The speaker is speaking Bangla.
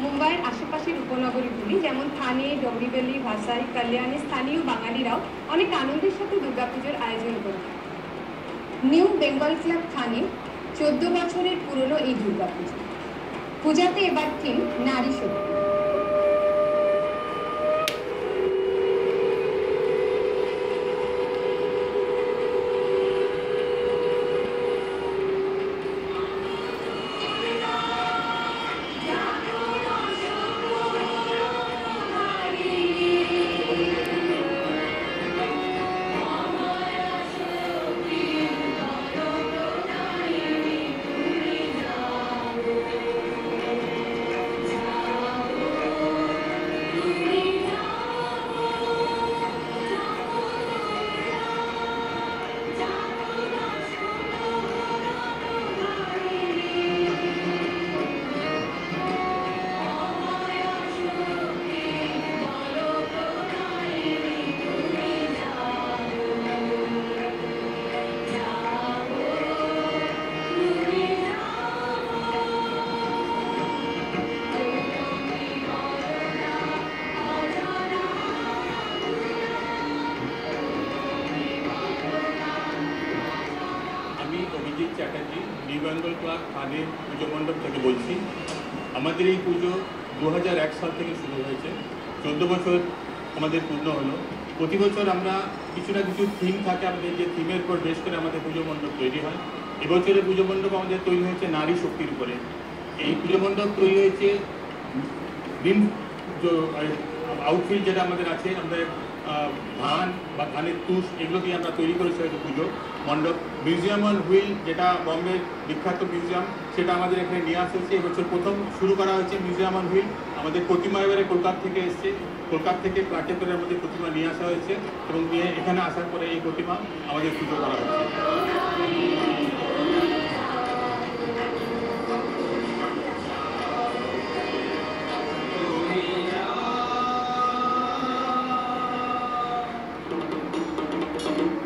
মুম্বাইয়ের আশেপাশের উপনগরীগুলি যেমন থানে, ডোম্বিবলি, ভাসাই, কল্যাণে স্থানীয় বাঙালিরাও অনেক আনন্দের সাথে দুর্গাপুজোর আয়োজন করে। নিউ বেঙ্গল ক্লাব থানে 14 বছরের পুরনো এই দুর্গাপুজো। পূজাতে এবার থিম নারী শক্তি। অভিজিৎ চ্যাটার্জি নিউ বেঙ্গল ক্লাব থানে পুজো মণ্ডপ থেকে বলছি। আমাদের এই পুজো 2001 সাল থেকে শুরু হয়েছে, 14 বছর আমাদের পূর্ণ হলো। প্রতি বছর আমরা কিছু না কিছু থিম থাকে আমাদের, যে থিমের উপর বেশ করে আমাদের পুজো মণ্ডপ তৈরি হয়। এবছরের পুজো মণ্ডপ আমাদের তৈরি হয়েছে নারী শক্তির উপরে। এই পুজো মণ্ডপ তৈরি হয়েছে আউটফিট যেটা আমাদের আছে, আমাদের ধান বা ধানের তুষ এগুলো দিয়ে আমরা তৈরি করেছি হয়তো পুজো মণ্ডপ। মিউজিয়াম অন হুইল যেটা বম্বের বিখ্যাত মিউজিয়াম, সেটা আমাদের এখানে নিয়ে আসা হয়েছে। এবছর প্রথম শুরু করা হয়েছে মিউজিয়াম অন হুইল। আমাদের প্রতিমা এবারে কলকাতা থেকে এসছে, কলকাতা থেকে ট্রাকে করে আমাদের প্রতিমা নিয়ে আসা হয়েছে এবং নিয়ে এখানে আসার পরে এই প্রতিমা আমাদের পুজো করা হয়েছে।